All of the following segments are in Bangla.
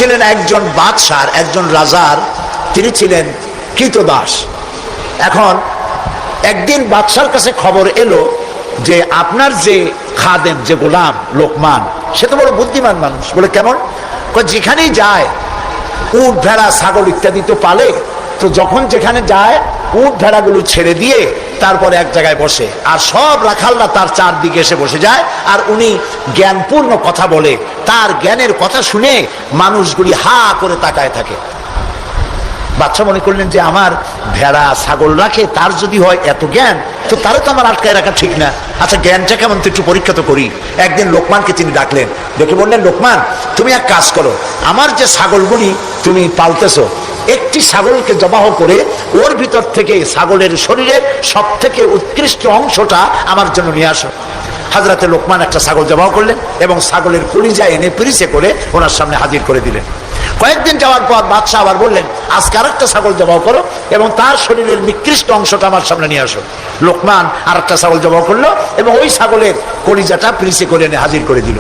ছিলেন একজন বাদশার, একজন রাজার, তিনি ছিলেন কৃতদাস। এখন একদিন বাদশার কাছে খবর এলো যে আপনার যে খাদেম, যে গোলাম লোকমান, সে তো বড় বুদ্ধিমান মানুষ। বলে কেমন? যেখানেই যায় উট ভেড়া ছাগল ইত্যাদি তো পালে, তো যখন যেখানে যায় উট ভেড়াগুলো ছেড়ে দিয়ে তারপরে এক জায়গায় বসে, আর সব রাখালরা তার চারদিকে এসে বসে যায়, আর উনি জ্ঞানপূর্ণ কথা বলে, তার জ্ঞানের কথা শুনে মানুষগুলি হা করে তাকায় থাকে। বাচ্চা মনে করলেন যে আমার ভেড়া ছাগল রাখে, তার যদি হয় এত জ্ঞান, তো তারও তো আমার আটকায় রাখা ঠিক না। আচ্ছা জ্ঞানটা কেমন, তো একটু পরীক্ষা তো করি। একদিন লোকমানকে তিনি ডাকলেন, ডেকে বললেন, লোকমান তুমি এক কাজ করো, আমার যে ছাগলগুলি তুমি পালতেছো, একটি ছাগলকে জবাহ করে ওর ভিতর থেকে ছাগলের শরীরের সব থেকে উৎকৃষ্ট অংশটা আমার জন্য নিয়ে আসো। হাজরাতে লোকমান একটা ছাগল জবাহ করলেন এবং ছাগলের কলিজা এনে পিরিচে করে ওনার সামনে হাজির করে দিলেন। কয়েকদিন যাওয়ার পর বাদশাহ আবার বললেন, আজকে আরেকটা ছাগল জবাহ করো এবং তার শরীরের নিকৃষ্ট অংশটা আমার সামনে নিয়ে আসো। লোকমান আরেকটা ছাগল জবাহ করলো এবং ওই ছাগলের কলিজাটা পিরিচে করে এনে হাজির করে দিল।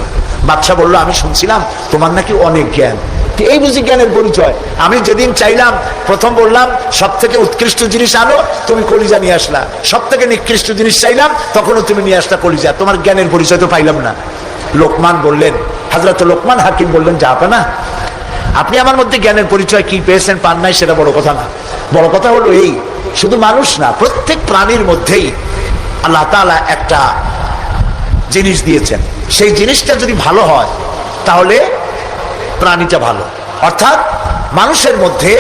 বাদশাহ বললো, আমি শুনছিলাম তোমার নাকি অনেক জ্ঞান, এই বুঝি জ্ঞানের পরিচয়? আমি যেদিন চাইলাম, প্রথম বললাম সব থেকে উৎকৃষ্ট জিনিস আনো, তুমি কলিজা নিয়ে আসলা, সব থেকে নিকৃষ্ট জিনিস চাইলাম, তখনও তুমি নিয়ে আসলা কলিজা, তোমার জ্ঞানের পরিচয় তো পাইলাম না। লোকমান বললেন, হযরত লোকমান হাকিম বললেন, যাবে না, আপনি আমার মধ্যে জ্ঞানের পরিচয় কি পেয়েছেন পান নাই সেটা বড় কথা না। বড় কথা হলো এই, শুধু মানুষ না, প্রত্যেক প্রাণীর মধ্যেই আল্লাহ তাআলা একটা জিনিস দিয়েছেন। সেই জিনিসটা যদি ভালো হয় তাহলে প্রাণীটা ভালো। অর্থাৎ মানুষের মধ্যে,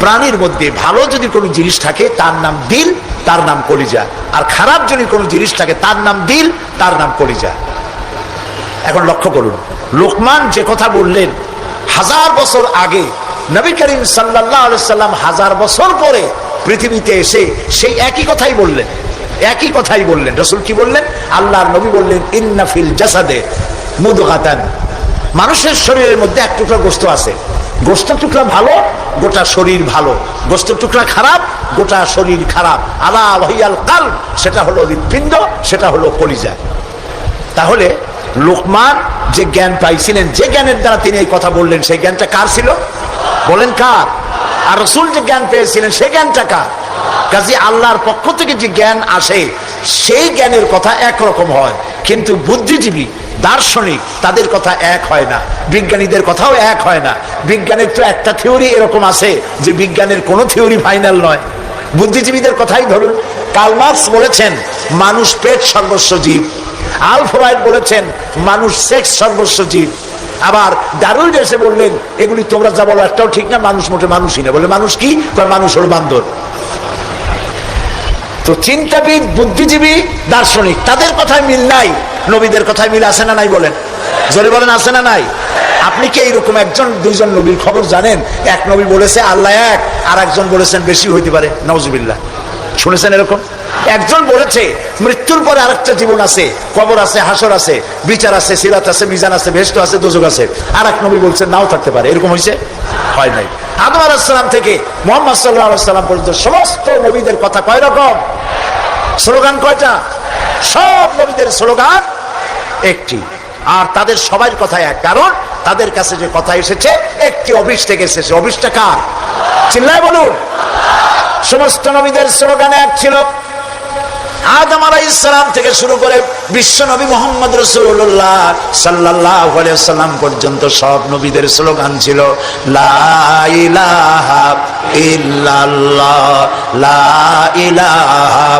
প্রাণীর মধ্যে ভালো যদি কোনো জিনিস থাকে তার নাম দিল, তার নাম কলিজা। আর খারাপ যদি কোনো জিনিস থাকে তার নাম দিল, তার নাম কলিজা। এখন লক্ষ্য করুন, লোকমান যে কথা বললেন 1000 বছর আগে, নবী করিম সাল্লাল্লাহু আলাইহি সাল্লাম 1000 বছর পরে পৃথিবীতে এসে সেই একই কথাই বললেন, একই কথাই বললেন। রাসূল কি বললেন? আল্লাহর নবী বললেন, ইন্না ফিল জাসাদে মুদগাতান, মানুষের শরীরের মধ্যে এক টুকরা গোশত আছে, গোশতের টুকরা ভালো, গোটা শরীর ভালো, গোশতের টুকরা খারাপ, গোটা শরীর খারাপ। আলা ওয়াহিয়াল কালব, সেটা হলো হৃৎপিণ্ড, সেটা হলো কলিজা। তাহলে লোকমান যে জ্ঞান পাইছিলেন, যে জ্ঞানের দ্বারা তিনি এই কথা বললেন, সেই জ্ঞানটা কার ছিল? বলেন কার? আর রাসূল যে জ্ঞান পেয়েছিলেন সেই জ্ঞানটা কার? কাজে আল্লাহর পক্ষ থেকে যে জ্ঞান আসে সেই জ্ঞানের কথা একরকম হয়, কিন্তু বুদ্ধিজীবী, দার্শনিক, তাদের কথা এক হয় না, বিজ্ঞানীদের কথাও এক হয় না। বিজ্ঞানের তো একটা থিওরি এরকম আছে যে বিজ্ঞানের কোনো থিওরি ফাইনাল নয়। বুদ্ধিজীবীদের কথাই ধরুন, কার্ল মার্কস বলেছেন মানুষ পেট সর্বস্ব জীব, আলফ্রেড বলেছেন মানুষ সেক্স সর্বস্ব জীব, আবার ডারউইন এসে বললেন এগুলি তোমরা যা বলো একটাও ঠিক না, মানুষ মোটে মানুষই না। বলে মানুষ কি? মানুষ হলো বান্দর। তো চিন্তাবিদ, বুদ্ধিজীবী, দার্শনিক, তাদের কথায় মিল নাই, নবীদের কথায় মিল আছে না নাই? বলেন, জোরে বলেন, আছে না নাই? আপনি কি এইরকম একজন দুইজন নবীর খবর জানেন? এক নবী বলেছে আল্লাহ এক, আর একজন বলেছেন বেশি হইতে পারে, নাউজুবিল্লাহ। শুনেছেন এরকম? একজন বলেছে মৃত্যুর পরে আরেকটা জীবন আছে, কবর আছে, হাসর আছে, বিচার আছে, সিরাত আছে, মিজান আছে, বেহেশত আছে, দোজখ আছে। আর এক নবী বলছেন নাও থাকতে পারে। এরকম হয়েছে? হয় নাই। আদম আলাইহিস সালাম থেকে মুহাম্মদ সাল্লাল্লাহু আলাইহি সাল্লাম পর্যন্ত সমস্ত নবীদের কথা কয় রকম? স্লোগান কয়টা? সব নবীদের স্লোগান একটি, আর তাদের সবার কথা এক। কারণ তাদের কাছে যে কথা এসেছে একটি অফিস থেকে এসেছে। অফিসটা কার? চিল্লায় বলুন। সমস্ত নবীদের স্লোগান এক ছিল। আদম আলাইহিস সালাম থেকে শুরু করে বিশ্ব নবী মুহাম্মদ রাসূলুল্লাহ সাল্লাল্লাহু আলাইহি ওয়াসাল্লাম পর্যন্ত সব নবীদের স্লোগান ছিল লা ইলাহা ইল্লাল্লাহ, লা ইলাহা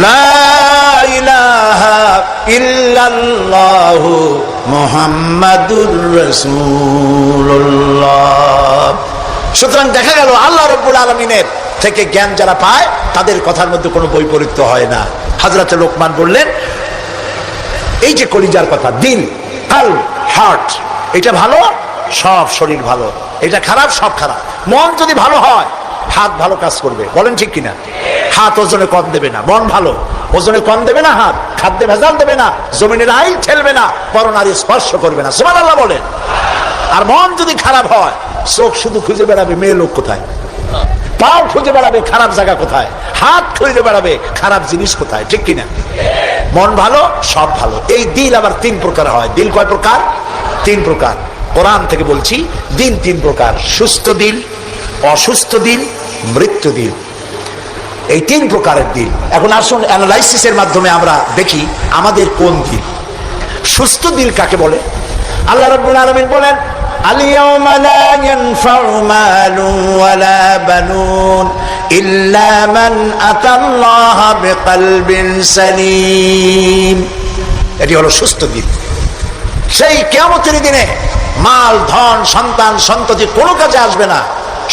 লা ইলাহা ইল্লাল্লাহু মুহাম্মাদুর রাসূলুল্লাহ। সুতরাং দেখা গেল আল্লাহ রাব্বুল আলামিনের থেকে জ্ঞান যারা পায় তাদের কথার মধ্যে কোনো বৈপরীত্য হয় না। হযরত লোকমান বললেন এই যে কলিজার কথা, দিল, কাল, হার্ট, এটা ভালো, সব শরীর ভালো, এটা খারাপ, সব খারাপ। মন যদি ভালো হয় হাত ভালো কাজ করবে, বলেন ঠিক কিনা? হাত ওজনে কম দেবে না, মন ভালো ওজনে কম দেবে না, হাত খাদ্যে ভেজাল দেবে না, জমিনের আইল ঠেলবে না, পরনারী স্পর্শ করবে না, সুবহানাল্লাহ বলেন। আর মন যদি খারাপ হয় চোখ শুধু খুঁজে বেড়াবে মেয়ে লোক কোথায়, পাও খুঁজে বেড়াবে খারাপ জায়গা কোথায়, হাত খুঁজে বেড়াবে খারাপ জিনিস কোথায়, ঠিক কিনা? মন ভালো, সব ভালো। এই দিল আবার 3 প্রকার হয়। দিল কয় প্রকার? 3 প্রকার। কোরআন থেকে বলছি, দিন তিন প্রকার: সুস্থ দিল, অসুস্থ দিল, মৃত্যু দিল। এই তিন প্রকারের দিল। এখন আসুন অ্যানালাইসিসের মাধ্যমে আমরা দেখি আমাদের কোন দিল। সুস্থ দিল কাকে বলে? আল্লাহ রাব্বুল আলামিন বলেন, আল-ইয়াওমা লা ইয়ানফাউ মালুন ওয়ালা বানুন ইল্লা মান আতাল্লাহা বিকলবিন সালিম। এটি হলো সুস্থ দিল। সেই কিয়ামতের দিনে মাল, ধন, সন্তান, সন্ততি কোনো কাজে আসবে না,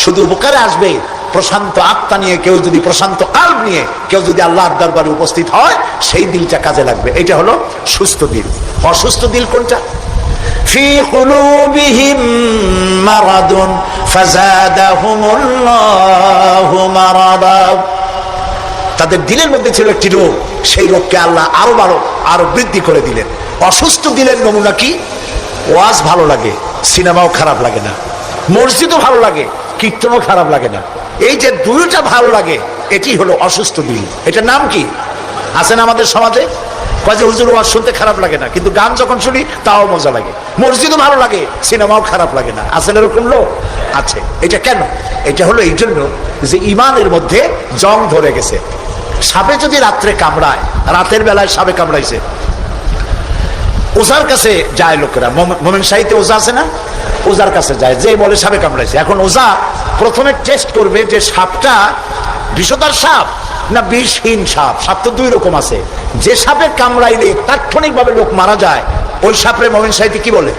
শুধু উপকারে আসবে প্রশান্ত আত্মা নিয়ে। কেউ যদি প্রশান্ত কাল্ব নিয়ে কেউ যদি আল্লাহর দরবারে উপস্থিত হয়, সেই দিলটা কাজে লাগবে। এটা হলো সুস্থ দিল। অসুস্থ দিল কোনটা? ফি কুলুবিহিম মারাদুন ফাযাদাহুমুল্লাহু মারাদা। তাদের দিলের মধ্যে ছিল একটি রোগ, সেই রোগকে আল্লাহ আরো বৃদ্ধি করে দিলেন। অসুস্থ দিলের নমুনা কি? ওয়াজ ভালো লাগে, সিনেমাও খারাপ লাগে না, মসজিদও ভালো লাগে, কীর্তনও খারাপ লাগে না। এই যে দুইটা ভালো লাগে, এটি হলো অসুস্থ দিল। এটার নাম কি? আছেন আমাদের সমাজে, কাজে হুজুর ওয়াজ শুনতে খারাপ লাগে না, কিন্তু গান যখন শুনি তাও মজা লাগে, মসজিদও ভালো লাগে, সিনেমাও খারাপ লাগে না। আছেন এরকম লোক? আছে। এটা কেন? এটা হলো এই জন্য যে ইমানের মধ্যে জং ধরে গেছে। সাপে যদি রাত্রে কামড়ায়, রাতের বেলায় সাপে কামড়াইছে, ওজার কাছে যায় লোকেরা। মোমেন সাহিত্যে ওজা আছে না? ওজার কাছে যায়, যে বলে সাপে কামড়াইছে। এখন ওজা প্রথমে টেস্ট করবে যে সাপটা বিষধর সাপ না বিষহীন সাপ। সাপ তো দুই রকম আছে। যে সাপে কামড়াইলে তাৎক্ষণিক ভাবে লোক মারা যায়, ওই সাপরে মোমেন সাহিত্যে কি বলে?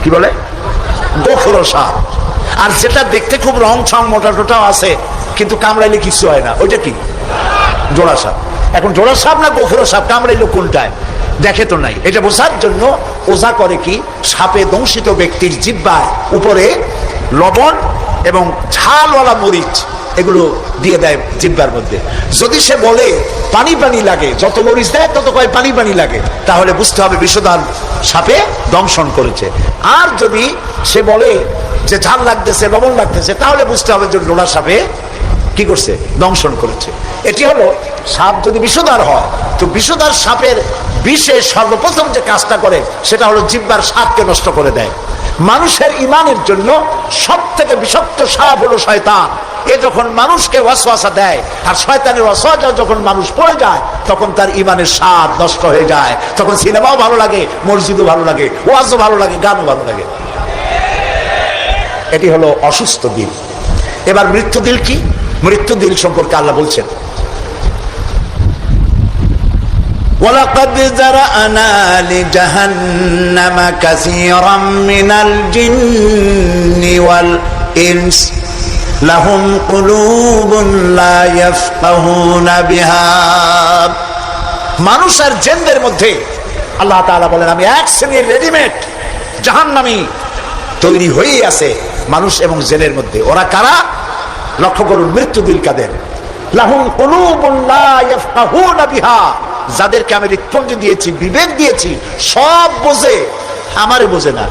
কি বলে? গোখরো সাপ। আর যেটা দেখতে খুব রং ছং মোটা টোটাও আছে, কিন্তু কামড়াইলে কিছু হয় না, ওইটা কি? জোড়া সাপ। এখন জোড়া সাপ না গোখরো সাপ কামড়াইলো কোনটায়? দেখে তো নাই। এটা বোঝার জন্য ওজা করে কি, সাপে দংশিত ব্যক্তির জিহ্বার উপরে লবণ এবং ঝালওয়ালা মরিচ এগুলো দিয়ে দেয় জিহ্বার মধ্যে। যদি সে বলে পানি পানি লাগে, যত মরিচ দেয় তত কয় পানি পানি লাগে, তাহলে বুঝতে হবে বিষধর সাপে দংশন করেছে। আর যদি সে বলে যে ঝাল লাগতেছে, লবণ লাগতেছে, তাহলে বুঝতে হবে যে জোড়া সাপে কি করছে? দংশন করেছে। এটি হলো সাপ যদি বিষধর হয়, তো বিষধর সাপের বিষে সর্বপ্রথম যে কাজটা করে সেটা হলো জিহ্বার স্বাদকে নষ্ট করে দেয়। মানুষের ইমানের জন্য সব থেকে বিষাক্ত সাপ হলো শয়তান। এ যখন মানুষকে ওয়াসওয়াসা দেয়, আর শয়তানের ওয়াসওয়াসা যখন মানুষ পড়ে যায়, তখন তার ইমানের স্বাদ নষ্ট হয়ে যায়। তখন সিনেমাও ভালো লাগে, মসজিদও ভালো লাগে, ওয়াজও ভালো লাগে, গানও ভালো লাগে। এটি হলো অসুস্থ দিল। এবার মৃত্যু দিল কি? মৃত্যু দিল সম্পর্কে আল্লাহ বলছেন, ওয়ালাকাদ যারানা লিজাহান্নামা কাসীরাম মিনাল জিন্নি ওয়াল ইনস লাহুম কুলুবুন লা ইয়াফকাহুনা বিহা। মানুষ আর জিনদের মধ্যে আল্লাহ তাআলা বলেন, আমি এক শ্রেণীর রেডিমেড জাহান্নামী তৈরি হয়ে আছে মানুষ এবং জিনের মধ্যে। ওরা কারা? লক্ষ্য করুন, মৃত্যু দিল কাদের? লাহুম কুলুবুন লা ইয়াফকাহুনা বিহা। যাদেরকে আমি হৃৎপিণ্ড দিয়েছি, বিবেক দিয়েছি, সব বোঝে, আমারে বোঝে না।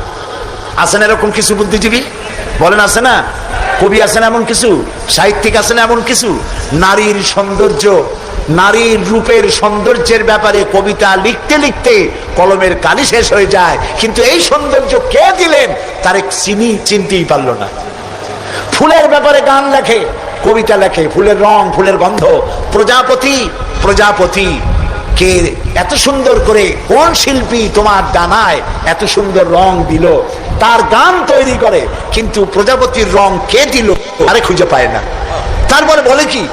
আছেন এরকম কিছু বুদ্ধিজীবী? বলেন আছে না? কবি আছেন এমন কিছু? সাহিত্যিক আছেন এমন কিছু? নারীর সৌন্দর্য, নারীর রূপের সৌন্দর্যের ব্যাপারে কবিতা লিখতে লিখতে কলমের কালি শেষ হয়ে যায়, কিন্তু এই সৌন্দর্য কে দিলেন তার চিনতেই পারলো না। ফুলের ব্যাপারে গান লেখে, কবিতা লেখে, ফুলের রং, ফুলের গন্ধ। প্রজাপতি, প্রজাপতি কে এত সুন্দর করে, কোন শিল্পী তোমার ডানায় এত সুন্দর রং দিল, তার গান তৈরি করে, কিন্তু প্রজাপতির রং কে দিল আরে খুঁজে পায় না। তারপরে বলে কি?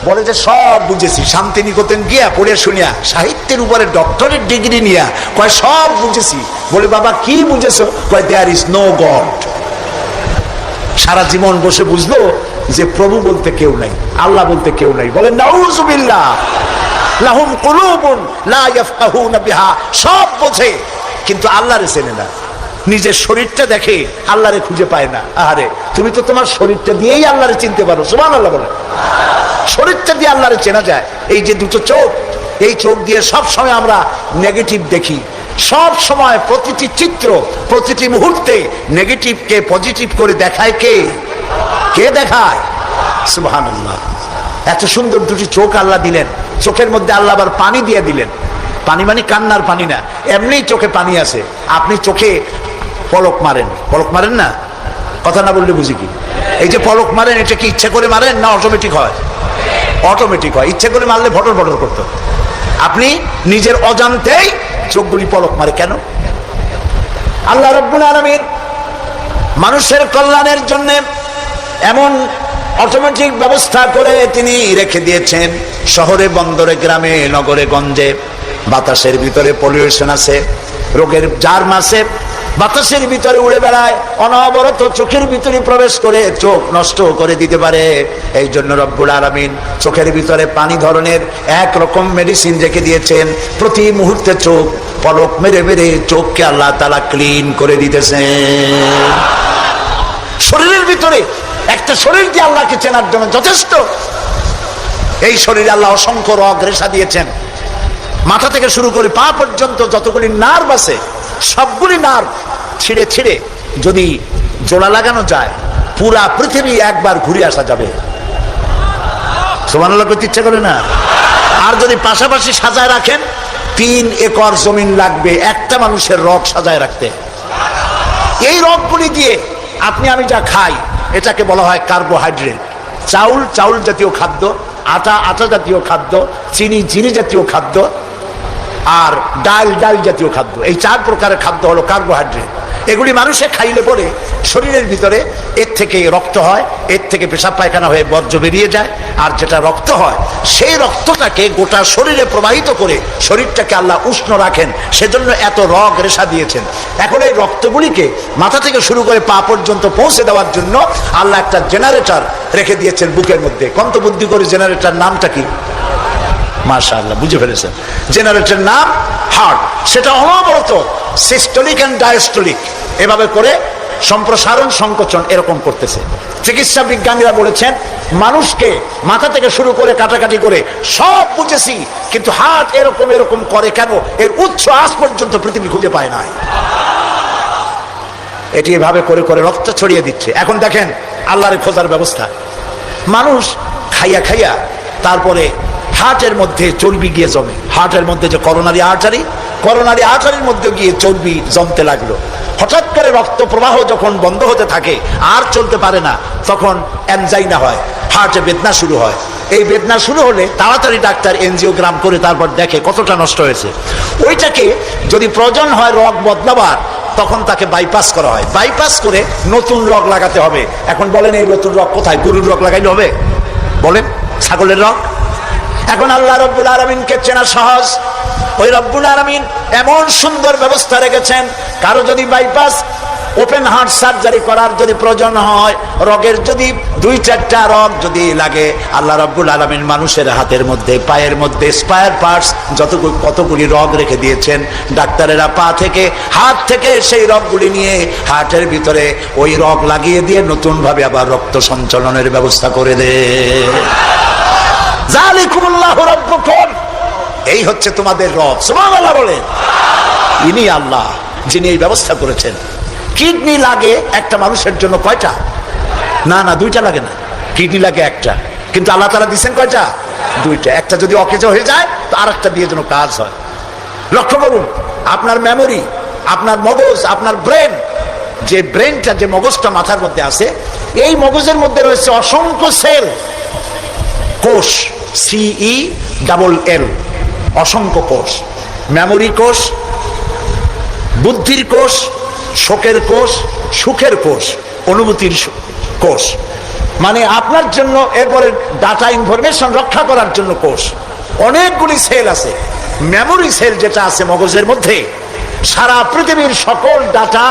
বলে যে সব বুঝেছি। শান্তিনিকেতন গিয়া পড়ে শুনিয়া, সাহিত্যের উপরে ডক্টরেট ডিগ্রি নিয়া কয় সব বুঝেছি। বলে বাবা কি বুঝেছো? কয় দেয়ার ইজ নো গড। সারা জীবন বসে বুঝলো যে প্রভু বলতে কেউ নাই, আল্লাহ বলতে কেউ নাই। বলে নাউযুবিল্লাহ। লাহুম কুলুবুন লা ইয়াফকাহুনা বিহা। সব বোঝে কিন্তু আল্লাহরে চেনে না। নিজের শরীরটা দেখে, আল্লাহরে খুঁজে পায় না। আরে তুমি তো তোমার শরীরটা দিয়েই আল্লাহরে চিনতে পারো। সুবহানাল্লাহ বলে। শরীরটা দিয়ে আল্লাহরে চেনা যায়। এই যে দুটো চোখ, এই চোখ দিয়ে সব সময় আমরা নেগেটিভ দেখি। সব সময় প্রতিটি চিত্র, প্রতিটি মুহূর্তে নেগেটিভকে পজিটিভ করে দেখায় কে? কে দেখায়? সুবহানাল্লাহ। এত সুন্দর দুটি চোখ আল্লাহ দিলেন, চোখের মধ্যে আল্লাহ আবার পানি দিয়ে দিলেন। পানি মানে কান্নার পানি না, এমনি চোখে পানি আছে। আপনি চোখে পলক মারেন, পলক মারেন না, কথা না বললে বুঝি কি? এই যে পলক মারেন, এটা কি ইচ্ছে করে মারেন না অটোমেটিক হয়? অটোমেটিক হয়। ইচ্ছে করে মারলে ভটর ভটর করতো। আপনি নিজের অজান্তেই চোখগুলি পলক মারে কেন? আল্লাহ রাব্বুল আলামিন মানুষের কল্যাণের জন্য এমন অটোমেটিক ব্যবস্থা করে তিনি রেখে দিয়েছেন। শহরে বন্দরে গ্রামে নগরে গঞ্জে বাতাসের ভিতরে পলিউশন আছে, রোগের জার্ম আছে, বাতাসের ভিতরে উড়ে বেড়ায়, অনবরত চোখের ভিতরে প্রবেশ করে চোখ নষ্ট করে দিতে পারে। এই জন্য রব্বুল আলামিন চোখের ভিতরে পানি ধরনের এক রকম মেডিসিন রেখে দিয়েছেন। প্রতি মুহূর্তে চোখ পলক মেরে মেরে চোখকে আল্লাহ তাআলা ক্লিন করে দিতেছেন। শরীরের ভিতরে একটা শরীর দিয়ে আল্লাহকে চেনার জন্য যথেষ্ট। এই শরীরে আল্লাহ অসংখ্য রগ রেশা দিয়েছেন। মাথা থেকে শুরু করে পা পর্যন্ত যতগুলি নার্ভ আছে সবগুলি নার্ভ ছিঁড়ে ছিঁড়ে যদি জোড়া লাগানো যায় পুরা পৃথিবী একবার ঘুরে আসা যাবে। সুবহানাল্লাহ করতে ইচ্ছা করে না? আর যদি পাশাপাশি সাজায় রাখেন 3 একর জমিন লাগবে একটা মানুষের রগ সাজায় রাখতে। এই রগগুলি দিয়ে আপনি আমি যা খাই এটাকে বলা হয় কার্বোহাইড্রেট। চাউল চাউল জাতীয় খাদ্য, আটা আটা জাতীয় খাদ্য, চিনি চিনি জাতীয় খাদ্য, আর ডাল ডাল জাতীয় খাদ্য। এই 4 প্রকারের খাদ্য হলো কার্বোহাইড্রেট। এগুলি মানুষে খাইলে পরে শরীরের ভিতরে এর থেকে রক্ত হয়, এর থেকে পেশাব পায়খানা হয়ে বর্জ্য বেরিয়ে যায়। আর যেটা রক্ত হয় সেই রক্তটাকে গোটা শরীরে প্রবাহিত করে শরীরটাকে আল্লাহ উষ্ণ রাখেন। সেজন্য এত রগ রেশা দিয়েছেন। এখন এই রক্তগুলিকে মাথা থেকে শুরু করে পা পর্যন্ত পৌঁছে দেওয়ার জন্য আল্লাহ একটা জেনারেটর রেখে দিয়েছেন বুকের মধ্যে। কন্তবুদ্ধি করে জেনারেটর নামটা কি? মাশাআল্লাহ, বুঝে ফেলেছেন। জেনারেটরের নাম হার্ট। সেটা অনবরত সিস্টোলিক এন্ড ডায়াস্টোলিক এভাবে করে সম্প্রসারণ সংকোচন এরকম করতেছে। চিকিৎসা বিজ্ঞানীরা বলেছেন মানুষকে মাথা থেকে শুরু করে কাটাকাটি করে সব বুঝেছি, কিন্তু হার্ট এরকম এরকম করে কেন, এর উৎস আজ পর্যন্ত পৃথিবী খুঁজে পায় না। এটি এভাবে করে করে রক্ত ছড়িয়ে দিচ্ছে। এখন দেখেন আল্লাহর খোঁজার ব্যবস্থা। মানুষ খাইয়া খাইয়া তারপরে হার্টের মধ্যে চর্বি গিয়ে জমে। হার্টের মধ্যে যে করোনারি আর্টারির মধ্যে গিয়ে চর্বি জমতে লাগলো। হঠাৎ করে রক্ত প্রবাহ যখন বন্ধ হতে থাকে আর চলতে পারে না, তখন অ্যানজাইনা হয়, হার্টে বেদনা শুরু হয়। এই বেদনা শুরু হলে তাড়াতাড়ি ডাক্তার এনজিওগ্রাম করে তারপর দেখে কতটা নষ্ট হয়েছে। ওইটাকে যদি প্রয়োজন হয় রগ বদলাবার, তখন তাকে বাইপাস করা হয়। বাইপাস করে নতুন রগ লাগাতে হবে। এখন বলেন এই নতুন রগ কোথায়? গরুর রগ লাগাইলে হবে? বলেন ছাগলের রগ? এখন আল্লাহ রব্বুল আলামিনকে চেনা সহজ। ওই রব্বুল আলামিন এমন সুন্দর ব্যবস্থা রেখেছেন, কারো যদি বাইপাস ওপেন হার্ট সার্জারি করার যদি প্রয়োজন হয়, রগের যদি 2-4টা রগ যদি লাগে, আল্লাহ রব্বুল আলামিন মানুষের হাতের মধ্যে পায়ের মধ্যে স্পায়ার পার্টস কতগুলি রগ রেখে দিয়েছেন। ডাক্তারেরা পা থেকে হাত থেকে সেই রগগুলি নিয়ে হার্টের ভিতরে ওই রগ লাগিয়ে দিয়ে নতুন ভাবে আবার রক্ত সঞ্চালনের ব্যবস্থা করে দেয়। যালিকুমুল্লাহু রাব্বুকুম, এই হচ্ছে তোমাদের রব। সুবহানাল্লাহ বলেন। ইনি আল্লাহ যিনি এই ব্যবস্থা করেছেন। কিডনি লাগে একটা মানুষের জন্য কয়টা? না না, 2টা লাগে না, কিডনি লাগে একটা, কিন্তু আল্লাহ তাআলা দিয়েছেন কয়টা? 2টা। একটা যদি অকেজ হয়ে যায় তো আরেকটা দিয়ে যেন কাজ হয়। লক্ষ্য করুন, আপনার মেমোরি, আপনার মগজ, আপনার ব্রেন, যে ব্রেনটা, যে মগজটা মাথার মধ্যে আছে, এই মগজের মধ্যে রয়েছে অসংখ্য সেল, কোষ, CELL, অসংখ্য কোষ। মেমোরি কোষ, বুদ্ধির কোষ, শোকের কোষ, সুখের কোষ, অনুভূতির কোষ, মানে আপনার জন্য এরপরে ডাটা ইনফরমেশন রক্ষা করার জন্য কোষ। অনেকগুলি সেল আছে। মেমোরি সেল যেটা আছে মগজের মধ্যে, সারা পৃথিবীর সকল ডাটা,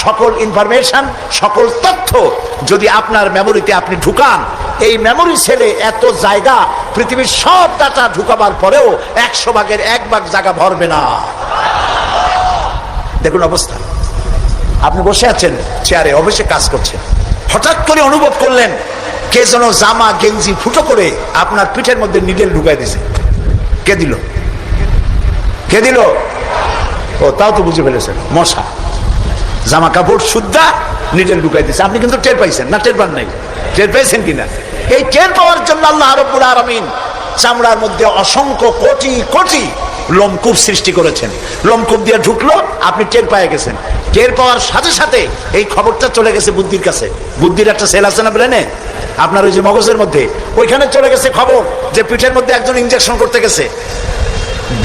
সকল ইনফরমেশন, সকল তথ্য যদি আপনার মেমোরিতে আপনি ঢুকান, এই মেমোরি সেলে এত জায়গা, পৃথিবীর সব ডাটা ঢুকাবার পরেও 100 ভাগের 1 ভাগ জায়গা ভরবে না। দেখুন অবস্থা। আপনি বসে আছেন চেয়ারে, অফিসে কাজ করছেন, হঠাৎ করে অনুভব করলেন কে যেন জামা গেঞ্জি ফুটো করে আপনার পিঠের মধ্যে নিডেল ঢুকাই দিছে। কে দিল? কে দিল? ও, তাও তো বুঝে ফেলেছেন, মশা। জামা কাপড় সুদ্ধা নিডেল ঢুকাই দিছে। আপনি কিন্তু টের পাইছেন না? টের পান নাই? টের পেয়েছেন কিনা? এই টের পাওয়ার জন্য আল্লাহ রাব্বুল আলামিন চামড়ার মধ্যে অসংখ্য কোটি কোটি লোমকূপ সৃষ্টি করেছেন। লোমকূপ দিয়ে ঢুকলো, আপনি টের পেয়ে গেছেন। টের পাওয়ার সাথে সাথে এই খবরটা চলে গেছে বুদ্ধির কাছে। বুদ্ধির একটা সেল আছে না ব্রেনে, আপনার ওই যে মগজের মধ্যে, ওইখানে চলে গেছে খবর যে পিঠের মধ্যে একজন ইনজেকশন করতে গেছে।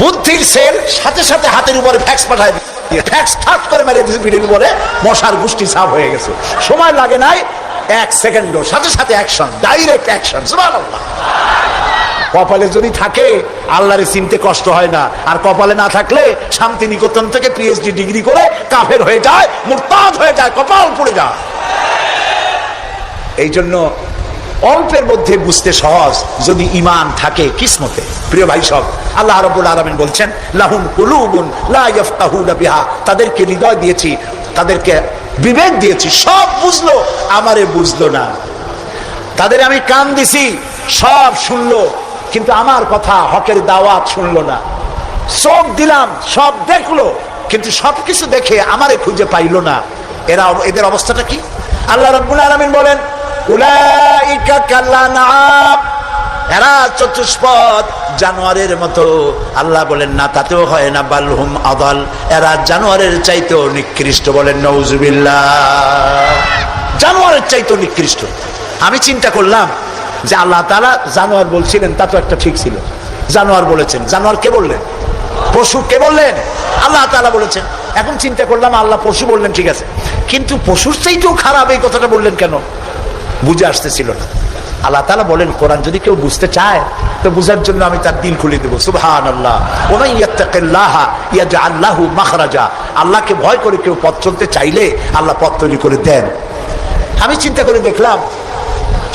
বুদ্ধির সেল সাথে সাথে হাতের উপরে ফ্যাক্স পাঠায় দিয়ে ফ্যাক্স ঠাট করে মেরে দিয়েছে পিঠের উপরে, মশার গোষ্ঠী সাফ হয়ে গেছে। সময় লাগে নাই 1 সেকেন্ডও, সাথে সাথে অ্যাকশন, ডাইরেক্ট অ্যাকশন। সুবহানাল্লাহ। কপালে যদি থাকে আল্লাহরে চিনতে কষ্ট হয় না, আর কপালে না থাকলে শান্তিনিকেতন থেকে পিএইচডি ডিগ্রি করে কাফের হয়ে যায়, মুরতাদ হয়ে যায়, কপাল পড়ে যায়। এই জন্য অল্পের মধ্যে বুঝতে সহজ, যদি ঈমান থাকে কিসমতে। প্রিয় ভাই সব, আল্লাহ রাব্বুল আলামিন বলছেন লাহুম কুলুবুন লা ইয়াফকাহুনা বিহা, তাদেরকে হৃদয় দিয়েছি, তাদেরকে বিবেক দিয়েছি, সব বুঝলো, আমারে বুঝলো না। তাদের আমি কান দিছি, সব শুনলো, কিন্তু আমার কথা হকের দাওয়াত শুনলো না। চোখ দিলাম, সব দেখলো, কিন্তু সবকিছু দেখে আমারে খুঁজে পাইলো না। এদের অবস্থাটা কি? আল্লাহ রাব্বুল আলামিন বলেন উলাইকা কাল্লানাম, এরা চতুষ্পদ জানোয়ারের মতো। আল্লাহ বলেন না, তাতেও হয় না, বালহুম আদাল, এরা জানোয়ারের চাইতেও নিকৃষ্ট। বলেন নাউজুবিল্লাহ। জানোয়ারের চাইতেও নিকৃষ্ট। আমি চিন্তা করলাম যে আল্লাহ তাআলা জানোয়ার বলছিলেন, তা তো একটা ঠিক ছিল। জানোয়ার বলেছেন, জানোয়ার কে বললেন? পশু কে বললেন? আল্লাহ তাআলা বলেছেন। এখন চিন্তা করলাম আল্লাহ পশু বললেন, ঠিক আছে, কিন্তু পশুর চাইতেও খারাপ এই কথাটা বললেন কেন? বুঝে আসতেছিল না। আল্লাহ তাআলা বলেন, কোরআন যদি কেউ বুঝতে চায় তো বুঝার জন্য আমি তার দিল খুলে দেবো। সুবহানাল্লাহ। ওয়া মান ইয়াত্তাকিল্লাহা ইয়াজআল লাহু মাখরাজা, আল্লাহকে ভয় করে কেউ পথ চলতে চাইলে আল্লাহ পথ তৈরি করে দেন। আমি চিন্তা করে দেখলাম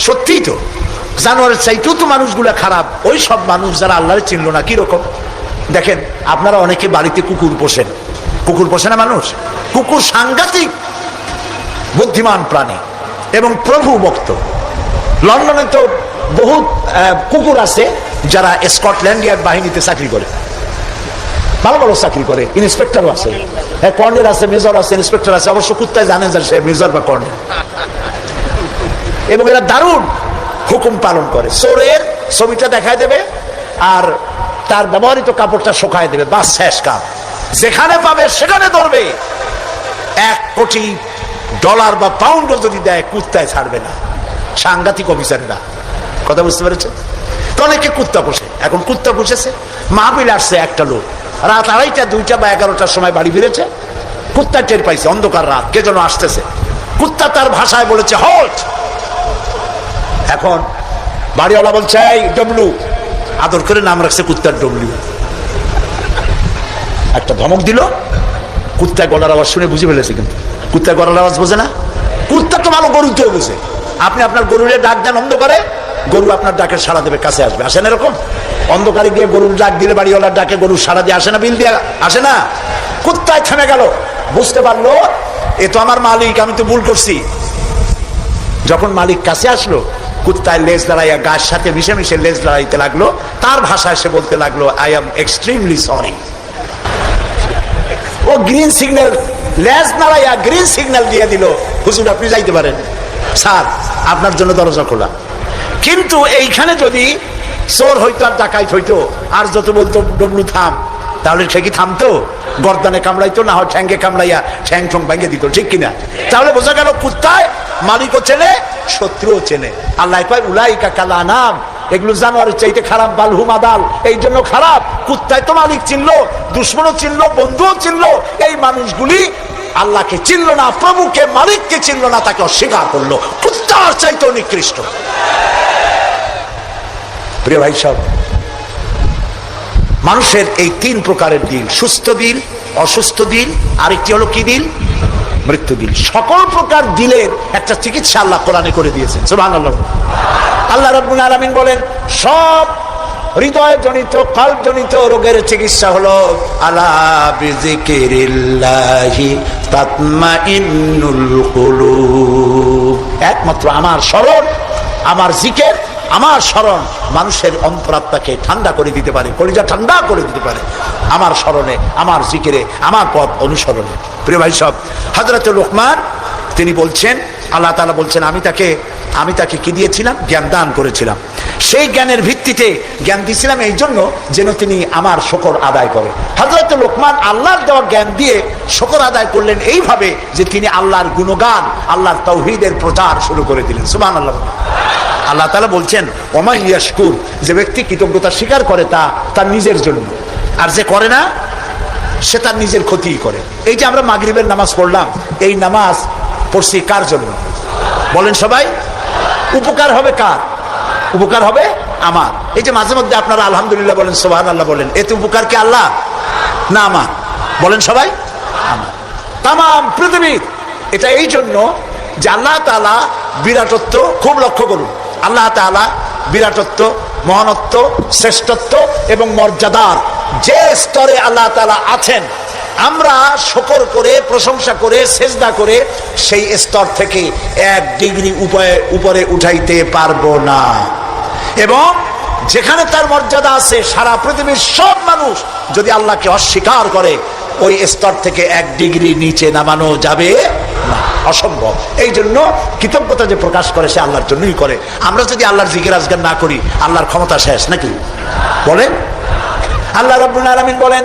সত্যিই তো জানোয়ারের চাইতেও তো মানুষগুলা খারাপ। ওই সব মানুষ যারা আল্লাহরে চিনল না। কিরকম দেখেন, আপনারা অনেকে বাড়িতে কুকুর পোষেন। কুকুর পোষে না মানুষ? কুকুর সাংঘাতিক বুদ্ধিমান প্রাণী এবং প্রভু ভক্ত। লন্ডনে তো বহুত কুকুর আছে যারা স্কটল্যান্ড ইয়ার্ড বাহিনীতে চাকরি করে, ভালো ভালো চাকরি করে, ইন্সপেক্টরও আছে, কর্নেল আছে, মেজর আছে, ইন্সপেক্টর আছে। অবশ্য কুত্তায় জানেন যে সে মেজর বা কর্নেল, এবং এরা দারুণ হুকুম পালন করে। চোরের ছবিটা দেখায় দেবে আর তার ব্যবহৃত কাপড়টা শুকায় দেবে, বাস শেষ কাজ। যেখানে পাবে সেখানে ধরবে। $1 কোটি বা পাউন্ডও যদি দেয় কুত্তায় ছাড়বে না। সাংঘাতিক অফিসাররা, কথা বুঝতে পেরেছেন? তো অনেকে কুত্তা পোষে। এখন কুত্তা পুষেছে, মাহফিল আসছে একটা লোক, রাত 2:30, 2টা বা 11টার সময় বাড়ি ফিরেছে। কুত্তা টের পাইছে, অন্ধকার রাত, কে যেন আসতেছে। কুত্তা তার ভাষায় বলেছে হল্ট। এখন বাড়িওয়ালা বলছে এই ডব্লু, আদর করে নাম রাখছে কুত্তার ডব্লু। একটা ধমক দিল, কুত্তা গলার আওয়াজ শুনে বুঝে ফেলেছে। কিন্তু কুত্তা গলার আওয়াজ বোঝে না। কুত্তা তো ভালো গরুতেও বুঝে। আপনি আপনার গরুরে ডাক দেন অন্ধকারে, গরু আপনার ডাকের সাড়া দেবে, কাছে আসবে। আসেন এরকম? অন্ধকারে গিয়ে গরুর ডাক দিলে বাড়িওয়ালার ডাকে গরুর সাড়া দিয়ে আসে না? বিল দিয়ে আসে না? কুত্তায় থেমে গেল, বুঝতে পারলো এ তো আমার মালিক, আমি তো ভুল করছি। যখন মালিক কাছে আসলো, কুত্তায় লেজ দাঁড়াইয়া গাছ সাথে মিশে মিশে লেজ দাঁড়াইতে লাগলো। তার ভাষায় সে বলতে লাগলো আই এম এক্সট্রিমলি সরি। ও গ্রিন সিগন্যাল, লেজ নাড়াইয়া গ্রিন সিগন্যাল দিয়ে দিল, হুজুর আপনি যাইতে পারেন, স্যার আপনার জন্য দরজা খোলা। কিন্তু এইখানে যদি চোর হইতো আর ডাকাইত হইতো আর যত বলতো ডবলু থাম, তাহলে সে কি থামতো? গর্দানে কামড়াইতো, না হয় ঠ্যাঙ্গে কামড়াইয়া ঠ্যাং ঠং ভেঙে দিত, ঠিক কিনা? তাহলে বোঝা গেল কুত্তায় মালিকও চেনে, শত্রুও চেনে। আল্লাহ কয় উলাইকা কালানাম, এগুলো জানোয়ারের চাইতে খারাপ, বালহুম আদাল। এই জন্য খারাপ। কুত্তায় তো মালিক চিনলো, দুশ্মনও চিনলো, বন্ধুও চিনলো। এই মানুষগুলি আল্লাহকে চিনলো না, প্রভুকে, মালিককে চিনলো না, তাকে অস্বীকার করলো। কুত্তার চাইতেও নিকৃষ্ট। প্রিয় ভাই সব, মানুষের এই 3 প্রকারের দিল, সুস্থ দিল, অসুস্থ দিল, আরেকটি হলো কি দিল? মৃত্যু দিল। সকল প্রকার দিলের একটা চিকিৎসা আল্লাহ কোরআনে করে দিয়েছেন। সুবহানাল্লাহ। আল্লাহ রাব্বুল আলামিন বলেন সব হৃদয় জনিত, কলব জনিত রোগের চিকিৎসা হলো আলা বিযিকিরিল্লাহি তাতমাইন্নুল কুলুব। একমাত্র আমার স্মরণ, আমার জিকির, আমার স্মরণ মানুষের অন্তরাত্মাকে ঠান্ডা করে দিতে পারে, কলিজা ঠান্ডা করে দিতে পারে। আমার স্মরণে, আমার জিকিরে, আমার পথ অনুসরণে। প্রিয় ভাই সব, হযরত লোকমান তিনি বলছেন, আল্লাহ তাআলা বলছেন আমি তাকে কি দিয়েছিলাম? জ্ঞান দান করেছিলাম। সেই জ্ঞানের ভিত্তিতে জ্ঞান দিয়েছিলাম এই জন্য যেন তিনি আমার শুকর আদায় করে। হযরত লোকমান আল্লাহর দেওয়া জ্ঞান দিয়ে শুকর আদায় করলেন এইভাবে যে তিনি আল্লাহর গুণগান, আল্লাহর তাওহীদের প্রচার শুরু করে দিলেন। সুবহানাল্লাহ। আল্লাহ তাআলা বলছেন ওয়া ইয়াশকুর, যে ব্যক্তি কৃতজ্ঞতা স্বীকার করে তা তার নিজের জন্য, আর যে করে না সে তার নিজের ক্ষতিই করে। এই যে আমরা মাগরিবের নামাজ পড়লাম, এই নামাজ পড়ছি কার জন্য বলেন সবাই? উপকার হবে কার? উপকার হবে আমার। এই যে মাঝে মধ্যে আপনারা আলহামদুলিল্লাহ বলেন, সুবহানাল্লাহ বলেন, এতে উপকার কি আল্লাহ না আমার? বলেন সবাই আমার। তাম পৃথিবীর এটা এই জন্য যে আল্লাহ তাআলা বিরাটত্ব খুব লক্ষ্য করুন। আল্লাহ তাআলা বিরাটত্ব, মহানত্ব, শ্রেষ্ঠত্ব এবং মর্যাদার যে স্তরে আল্লাহ তাআলা আছেন, আমরা শুকর করে, প্রশংসা করে, সেজদা করে সেই স্তর থেকে 1 ডিগ্রি উপরে উঠাইতে পারবো না। এবং যেখানে তার মর্যাদা আছে, সারা পৃথিবীর সব মানুষ যদি আল্লাহকে অস্বীকার করে, ওই স্তর থেকে 1 ডিগ্রি নিচে নামানো যাবে না, অসম্ভব। এই জন্য কৃতজ্ঞতা যে প্রকাশ করে সে আল্লাহর জন্যই করে। আমরা যদি আল্লাহর জিকির আজগার না করি, আল্লাহর ক্ষমতা শেষ নাকি? বলেন। আল্লাহ রাব্বুল আলামিন বলেন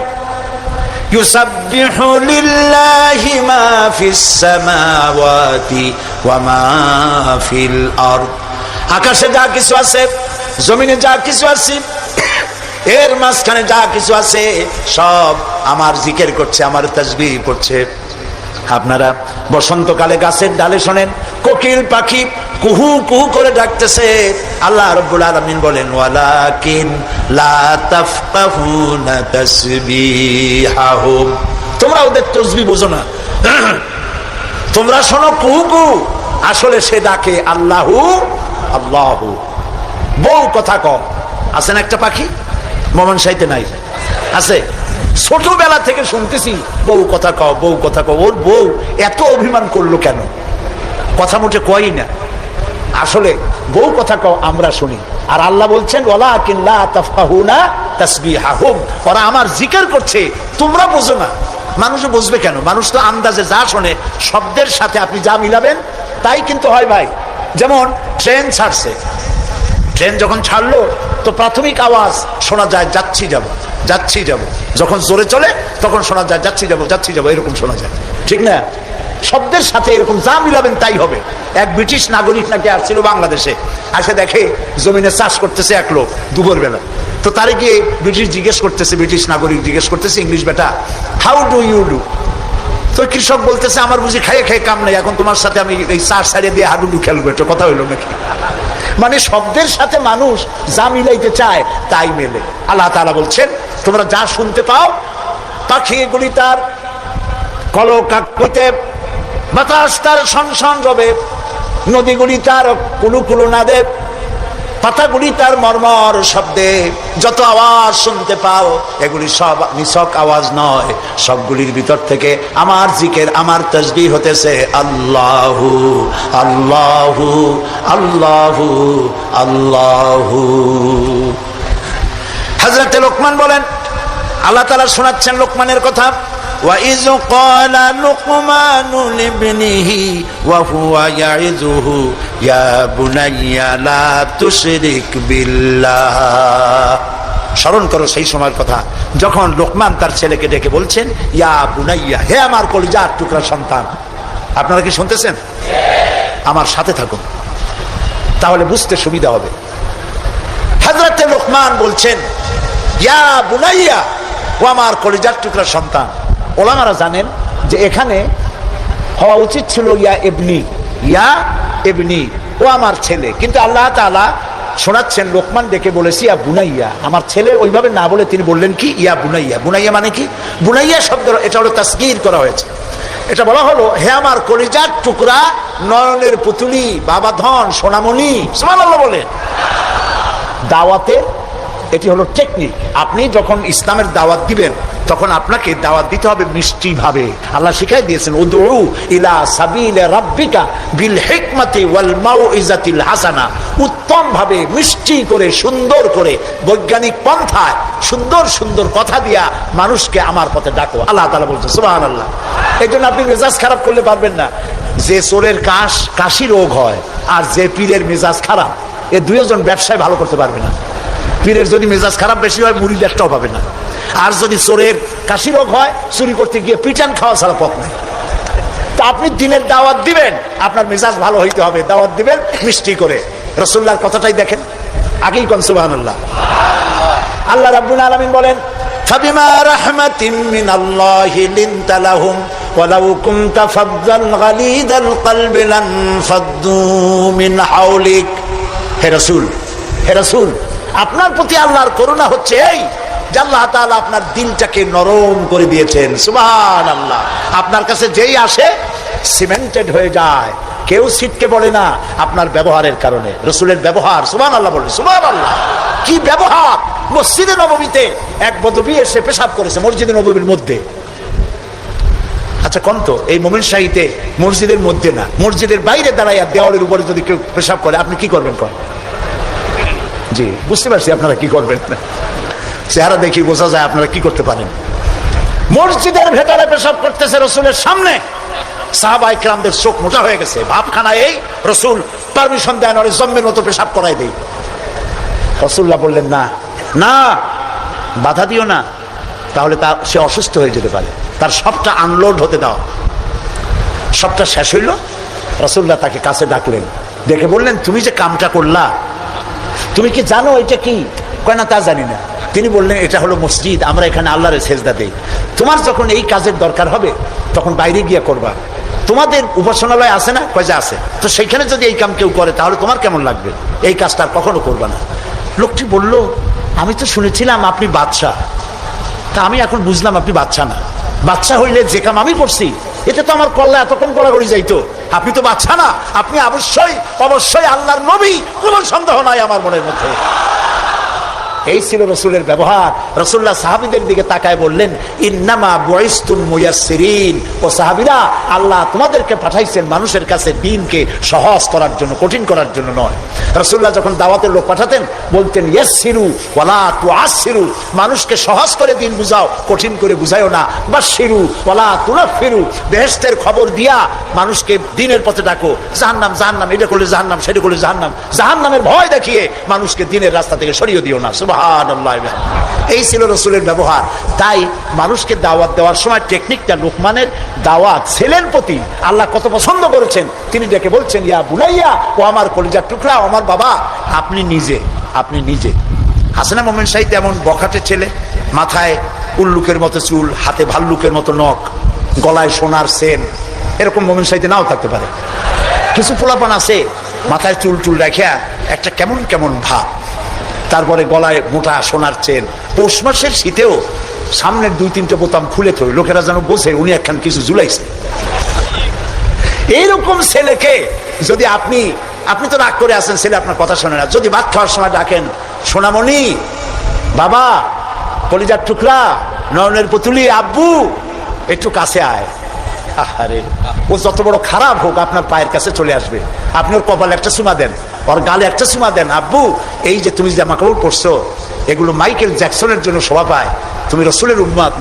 ইউসাব্বিহু লিল্লাহি মা ফিস সামাওয়াতি ওয়া মা ফিল আরদ, আকাশে যা কিছু আছে, জমিনে যা কিছু আছে, এর মাঝখানে যা কিছু আছে সব আমার জিকির করছে, আমার তাসবিহ করছে। আপনারা বসন্তকালে গাছের ডালে শোনেন কোকিল পাখি কুহু কুহু করে ডাকতেছে। আল্লাহ রাব্বুল আলামিন বলেন ওয়ালাকিন লা তাফকাহুনা তাসবিহাহুম, তোমরা ওদের তাসবিহ বুঝো না, তোমরা শোনো কুহু কুহু, আসলে সে ডাকে আল্লাহু আল্লাহু। বউ কথা কম আছেন একটা পাখি, মোমন সাইতে নাই আছে, ছোটবেলা থেকে শুনতেছি বউ কথা কও, বউ কথা কও। ওর বউ এত অভিমান করলো কেন? কথা মোটে কই না, আসলে বউ কথা কও আমরা শুনি। আর আল্লাহ বলছেন ওয়ালাকিন লা তাফকাহুনা তাসবিহাহুম, ওরা আমার জিকির করছে, তোমরা বুঝো না। মানুষ বুঝবে কেন? মানুষ তো আন্দাজে যা শোনে, শব্দের সাথে আপনি যা মিলাবেন তাই কিন্তু হয় ভাই। যেমন ট্রেন ছাড়ছে, ট্রেন যখন ছাড়লো তো প্রাথমিক আওয়াজ শোনা যায় যাচ্ছি যাব, যাচ্ছি যাব। যখন জোরে চলে তখন শোনা যায় যাচ্ছি যাব, যাচ্ছি যাব, এরকম শোনা যায়, ঠিক না? শব্দের সাথে এরকম যা মিলাবেন তাই হবে। এক ব্রিটিশ নাগরিক নাকি আসছিল বাংলাদেশে, আসে দেখে জমিনে চাষ করতেছে এক লোক দুপুর বেলা। তো তারে গিয়ে ব্রিটিশ জিজ্ঞেস করতেছে, ব্রিটিশ নাগরিক জিজ্ঞেস করতেছে ইংলিশ, বেটা হাউ ডু ইউ ডু? তো কৃষক বলতেছে আমার বুঝি খাইয়ে খাইয়ে কাম নেই, এখন তোমার সাথে আমি এই চাষ ছাড়িয়ে দিয়ে হাডুডু খেলবো, এটা কথা হইলো নাকি? মানে শব্দের সাথে মানুষ যা মিলাইতে চায় তাই মেলে। আল্লাহ তাআলা বলছেন তোমরা যা শুনতে পাও, পাখিগুলি তার কলকাকলিতে, বাতাস তার শনশন রবে, নদীগুলি তার কুলু কুলু নাদে, পাতাগুলি তার মর্মর শব্দে, যত আওয়াজ শুনতে পাও এগুলি সব নিছক আওয়াজ নয়, সবগুলির ভিতর থেকে আমার জিকির, আমার তাসবিহ হতেছে আল্লাহু আল্লাহু আল্লাহু আল্লাহু। হযরত লোকমান বলেন, আল্লাহ তাআলা শোনাচ্ছেন লোকমানের কথা, وَإِذْ قَالَ لُقْمَانُ لِابْنِهِ وَهُوَ يَعِظُهُ يَا بُنَيَّ لَا تُشْرِكْ بِاللَّهِ। স্মরণ করো সেই সময়ের কথা যখন লোকমান তার ছেলেকে ডেকে বলছেন ইয়া বুনাইয়া, হে আমার কলিজার টুকরা সন্তান। আপনারা কি শুনতেছেন? আমার সাথে থাকুন, তাহলে বুঝতে সুবিধা হবে। হযরত লোকমান বলছেন ইয়া বুনাইয়া, ও আমার কলিজার টুকরা সন্তান। ওলামারা জানেন যে এখানে হওয়া উচিত ছিল ইয়া ইবনি, ইয়া ইবনি, ও আমার ছেলে, কিন্তু আল্লাহ তাআলা শোনাচ্ছেন লোকমান ডেকে বলেছি ইয়া বুনাইয়া, আমার ছেলে। ওইভাবে না বলে তিনি বললেন কি ইয়া বুনাইয়া। বুনাইয়া মানে কি? বুনাইয়া শব্দ এটা হলো তাসগীর করা হয়েছে। এটা বলা হলো হে আমার কলিজার টুকরা, নয়নের পুতুলি, বাবা ধন, সোনামণি। সুবহানাল্লাহ বলে। দাওয়াতে এটি হলো টেকনিক। আপনি যখন ইসলামের দাওয়াত দিবেন তখন আপনাকে দাওয়াত দিতে হবে মিষ্টি ভাবে। আল্লাহ শিখাই দিয়েছেন উদউ ইলা সাবিলি রাব্বিকা বিল হিকমাতি ওয়াল মাউইজাতিল হাসানা, উত্তম ভাবে, মিষ্টি করে, সুন্দর করে, বৈজ্ঞানিক পন্থায় সুন্দর সুন্দর কথা দিয়া মানুষকে আমার পথে ডাকো। আল্লাহ তাআলা বলছেন সুবহানাল্লাহ। এই জন্য আপনি মেজাজ খারাপ করলে পারবেন না। যে চোরের কাশি রোগ হয় আর যে পীরের মেজাজ খারাপ, এ দুইজন ব্যবসায় ভালো করতে পারবে না। পীরের যদি মেজাজ খারাপ বেশি হয় মুড়ির একটাও পাবে না। আর যদি চোরের কাশি রোগ হয়, চুরি করতে গিয়ে পিটান খাওয়া ছাড়া পথ নেই। তা আপনি দিনের দাওয়াত দিবেন, আপনার মেজাজ ভালো হইতে হবে, দাওয়াত দিবেন মিষ্টি করে। রাসূলুল্লাহর কথাটাই দেখেন, আগেই কোন সুবহানাল্লাহ। আল্লাহ রাব্বুল আলামিন বলেন, ফাবিমা রাহমাতিন মিনাল্লাহি লিনতা লাহুম ওয়ালাউ কুনতা ফাযযাল গালিদাল কলবি লানফাদ্দু মিন হাওলিক। হে রাসূল, আপনার প্রতি আল্লাহর করুণা হচ্ছে এই যে আল্লাহ তাআলা আপনার দিলটাকে নরম করে দিয়েছেন। সুবহানাল্লাহ। আপনার কাছে যেই আসে সিমেন্টেড হয়ে যায়, কেউ ছিটকে পড়ে না আপনার ব্যবহারের কারণে। রাসূলের ব্যবহার, সুবহানাল্লাহ বলেন, সুবহানাল্লাহ। কি ব্যবহার! মসজিদে নববীতে এক বদবী এসে পেশাব করেছে মসজিদে নববীর মধ্যে। আচ্ছা কোন তো এই মোমিন শাহীতে মসজিদের মধ্যে না, মসজিদের বাইরে দাঁড়াইয়া দেওয়ালের উপরে যদি কেউ পেশাব করে আপনি কি করবেন? কোন জি বুঝতে পারছি আপনারা কি করবেন। চেহারা দেখি বোঝা যায় আপনারা কি করতে পারেন। মসজিদের ভেতরে পেশাব করতেছে রাসূলের সামনে, সাহাবায়ে কেরামদের চোখ মোটা হয়ে গেছে। ভাবখানায় এই রাসূল পারমিশন দেন আর জম্মের মতো পেশাব করাই দেই। রাসূলুল্লাহ বললেন, না না, বাধা দিও না, তাহলে সে অসুস্থ হয়ে যেতে পারে। তার সবটা আনলোড হতে দাও। সবটা শেষ হইল, রাসূলুল্লাহ তাকে কাছে ডাকলেন, ডেকে বললেন, তুমি যে কামটা করলা তুমি কি জানো এটা কি? কয় না, তা জানি না। তিনি বললেন, এটা হলো মসজিদ, আমরা এখানে আল্লাহর সেজদা দেই। তোমার যখন এই কাজের দরকার হবে তখন বাইরে গিয়ে করবা। তোমাদের উপাসনালয় আছে না? কয় যে আছে। তো সেইখানে যদি এই কাম কেউ করে তাহলে তোমার কেমন লাগবে? এই কাজটা আর কখনো করবা না। লোকটি বলল, আমি তো শুনেছিলাম আপনি বাদশাহ, তা আমি এখন বুঝলাম আপনি বাদশাহ না। বাদশাহ হইলে যে কাম আমি করছি এতে তো আমার কল্লা এতক্ষণ কড়াকড়ি যাইতো। আপনি তো বাদশাহ না, আপনি অবশ্যই আল্লাহর নবী, কোনো সন্দেহ নাই আমার মনের মধ্যে। এই ছিল রাসূলের ব্যবহার। রাসূলুল্লাহ সাহাবীদের দিকে তাকায় বললেন, ইন্নামা বুইসতুম মুয়াসসিরিন। ও সাহাবীরা, আল্লাহ তোমাদেরকে পাঠাইছেন মানুষের কাছে দ্বীনকে সহজ করার জন্য, কঠিন করার জন্য নয়। রাসূলুল্লাহ যখন দাওয়াতের লোক পাঠাতেন বলতেন, ইয়াসসিরু ওয়ালা তুআসসিরু। মানুষকে সহজ করে দ্বীন বুঝাও, কঠিন করে বুঝায়ও না। বাশশিরু ওয়ালা তুনাফিরু। বেহেশতের খবর দিয়া মানুষকে দ্বীনের পথে ডাকো। জাহান্নাম, এটা করলে জাহান্নাম, সেটা করলে জাহান্নাম। জাহান্নামের ভয় দেখিয়ে মানুষকে দ্বীনের রাস্তা থেকে সরিয়ে দিও না। এই ছিল রাসূলের ব্যবহার। তাই মানুষকে দাওয়াত দেওয়ার সময় টেকনিকটা, লোকমানের দাওয়াত ছেলের প্রতি আল্লাহ কত পছন্দ করেছেন। তিনি ডেকে বলছেন, ইয়া বুনাইয়া, ও আমার কলিজার টুকরা, আমার বাবা। আপনি নিজে হাসানা মোমেন সাহিদ এমন বখাটে ছেলে, মাথায় উল্লুকের মতো চুল, হাতে ভাল্লুকের মতো নখ, গলায় সোনার চেন, এরকম মোমেন সাহিদে নাও থাকতে পারে। কিছু পোলাপান আছে মাথায় চুল রাখিয়া একটা কেমন ভাব, তারপরে গলায় মোটা সোনার চেন। পৌষ মাসের শীতেও সামনের 2-3টে বোতাম খুলে থই, লোকেরা যেন বোঝে উনি একখান কিছু ঝুলাইছে। এইরকম ছেলেকে যদি আপনি তো রাগ করে আছেন, ছেলে আপনার কথা শোনে না, যদি ভাত খাওয়ার সময় ডাকেন, সোনামণি, বাবা, কলিজার টুকরা, নয়নের পুতুলি, আব্বু, একটু কাছে আয়। আরে ও যত বড় খারাপ হোক আপনার পায়ের কাছে চলে আসবে। আপনি ওর কপালে একটা চুমা দেন, ওর গালে একটা চুমা দেন। আব্বু, এই যে তুমি জামা কাপড় পরছো এগুলো মাইকেল জ্যাকসনের জন্য শোভা পায়। তুমি রাসূলের উম্মত,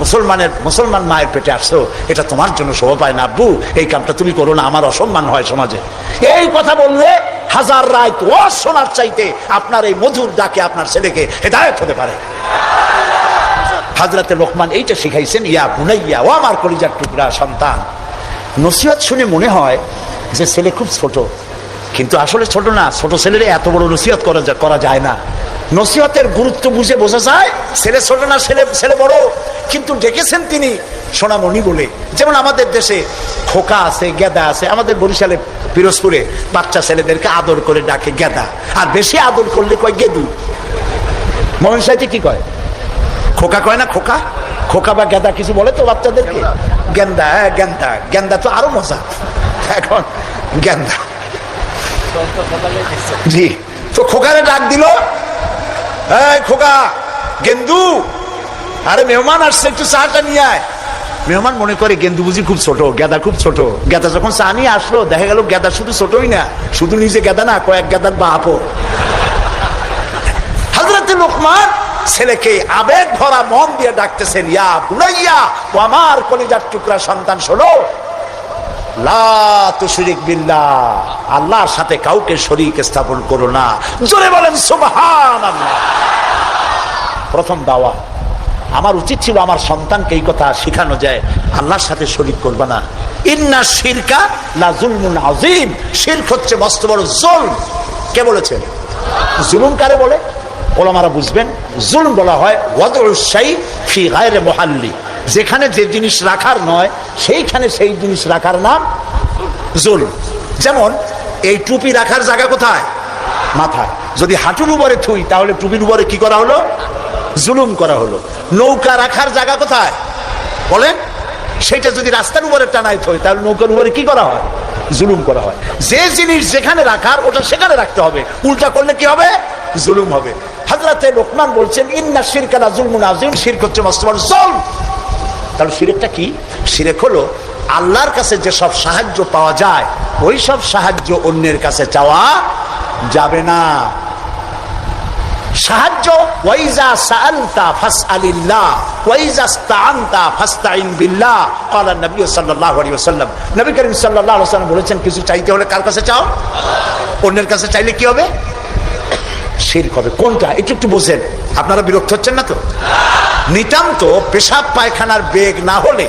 মুসলমান মায়ের পেটে আসছো, এটা তোমার জন্য শোভা পায় না। আব্বু, এই কামটা তুমি করো না, আমার অসম্মান হয় সমাজে। এই কথা বললে হাজার রাত ওয়াজ শোনার চাইতে আপনার এই মধুর ডাকে আপনার ছেলেকে হেদায়েত হতে পারে। হযরতে লোকমান এইটা শিখাইছেন, ইয়া বুনাইয়া, ও আমার কলিজার টুকরা সন্তান। নসিহত শুনে মনে হয় যে ছেলে খুব ছোট, কিন্তু আসলে ছোট না। ছোট ছেলের এত বড় নসিহত করা যায় না। নসিহতের গুরুত্ব বুঝে বোঝা যায় ছেলে ছোট না, ছেলে বড়। কিন্তু ডেকেছেন তিনি সোনামণি বলে। যেমন আমাদের দেশে খোকা আছে, গেদা আছে। আমাদের বরিশালে পিরোজপুরে বাচ্চা ছেলেদেরকে আদর করে ডাকে গেদা, আর বেশি আদর করলে কয় গেদু। মোমেন সাহেব কি কয়? খোকা কয় না? খোকা বা গেদা কিছু বলে তো বাচ্চাদেরকে? গেন্দা তো আরো মজা। এখন গেন্দা, জি। তো খোকারে ডাক দিল, এই খোকা, গেন্দু, আরে মেহমান আসছে, একটু চাটা নিয়ে আয়। মেহমান মনে করে গেন্দু বুঝি খুব ছোট, গেদা খুব ছোট। গেদা যখন চা নিয়ে আসলো দেখা গেল গেদা শুধু ছোটই না, শুধু নিজে গেদা না, কয়েক গেদার বাপও। হযরত লোকমান ছেলেকে আবেগ ভরা মন দিয়ে ডাকতেছেন, ইয়া বুনাইয়া, ও আমার কলিজার টুকরা সন্তান, শোনো, লা তুশরিক বিল্লাহ, আল্লাহর সাথে কাউকে শরীক স্থাপন করো না। জোরে বলেন সুবহানাল্লাহ। প্রথম দাওয়াত। আমার উচিত ছিল আমার সন্তানকে এই কথা শেখানো যায়, আল্লাহর সাথে শরীক করবা না। ইন্না শিরকা লা যুলমুন আযীম, শিরক হচ্ছে মস্ত বড় জুলম। কে বলেছেন? জুলুম কারে বলে? ওলামারা বুঝবেন। জুলম বলা হয় ওয়াদউশ শাই ফি গায়রি মুহাল্লি, যেখানে যে জিনিস রাখার নয় সেইখানে সেই জিনিস রাখার নাম জুলম। যেমন এই টুপি রাখার জায়গা কোথায়? মাথায়। যদি হাঁটুর উপরে থুই তাহলে টুপির উপরে কি করা হলো? জুলুম করা হলো। নৌকা রাখার জায়গা কোথায় বলেন? সেটা যদি রাস্তার উপরে টানাই থই তাহলে নৌকার উপরে কি করা হয়? জুলুম করা হয়। যে জিনিস যেখানে রাখার ওটা সেখানে রাখতে হবে, উল্টা করলে কি হবে? জুলুম হবে। হযরতে লোকমান বলছেন ইন্না শিরকা লা যুলমুন আযীম, শিরক হচ্ছে মস্ত বড় জুলম। তাহলে শিরকটা কি? শিরক হলো আল্লাহর কাছে যে সব সাহায্য পাওয়া যায় ওই সব সাহায্য অন্যের কাছে চাওয়া যাবে না। সাহায্য ওয়াইজা সাআলতা ফাসআলিল্লাহ ওয়াইজা ইসতাআনতা ফাসতাইন বিল্লাহ ক্বালা নবী সাল্লাল্লাহু আলাইহি ওয়াসাল্লাম। নবী করিম সাল্লাল্লাহু আলাইহি ওয়াসাল্লাম বলেছেন কিছু চাইতে হলে কার কাছে চাও? অন্যের কাছে চাইলে কি হবে? শিরক হবে। কোনটা একটু একটু বোঝেন। আপনারা বিরক্ত হচ্ছেন না তো? নিতান্ত পেশাব পায়খানার বেগ না হলে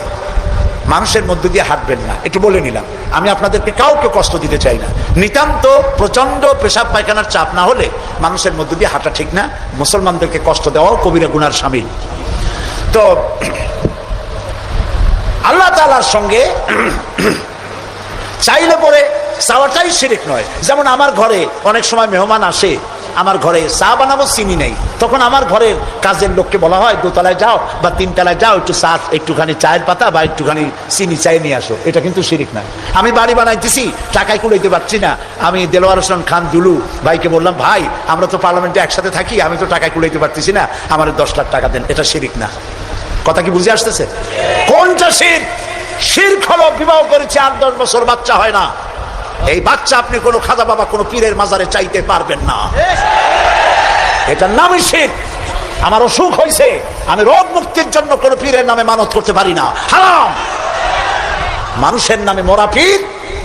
মানুষের মধ্য দিয়ে হাঁটবেন না, একটু বলে নিলাম। আমি আপনাদেরকে কাউকে কষ্ট দিতে চাই না। নিতান্ত প্রচন্ড পেশাব পায়খানার চাপ না হলে মানুষের মধ্য দিয়ে হাঁটা ঠিক না। মুসলমানদেরকে কষ্ট দেওয়াও কবিরা গুনার শামিল। তো আল্লাহ তাআলার সঙ্গে চাইলে পরে চাওয়াটাই শিরক নয়। যেমন আমার ঘরে অনেক সময় মেহমান আসে, আমার ঘরে চা বানাবো, চিনি নেই, তখন আমার ঘরের কাজের লোককে বলা হয় দোতলায় যাও বা তিনতলায় যাও, একটু চা, একটুখানি চায়ের পাতা বা একটুখানি চিনি চাই নিয়ে আসো। এটা কিন্তু শিরক না। আমি বাড়ি বানাইতেছি, টাকায় কুলাইতে পারছি না, আমি দেলোয়ার হোসেন খান দুলু ভাইকে বললাম ভাই আমরা তো পার্লামেন্টে একসাথে থাকি, আমি তো টাকায় কুলাইতে পারতেছি না, আমার 10 লাখ টাকা দেন। এটা শিরক না। কথা কি বুঝে আসতেছে? কোনটা শিরক? শিরক হলো বিবাহ করেছে 8-10 বছর বাচ্চা হয় না, এই বাচ্চা আপনি কোনো খাজা বাবা কোনো পীরের মাজারে চাইতে পারবেন না। এটার নামই শিরক। আমার অসুখ হয়েছে, আমি রোগ মুক্তির জন্য কোনো পীরের নামে মানত করতে পারি না, হারাম। মানুষের নামে মরা পীর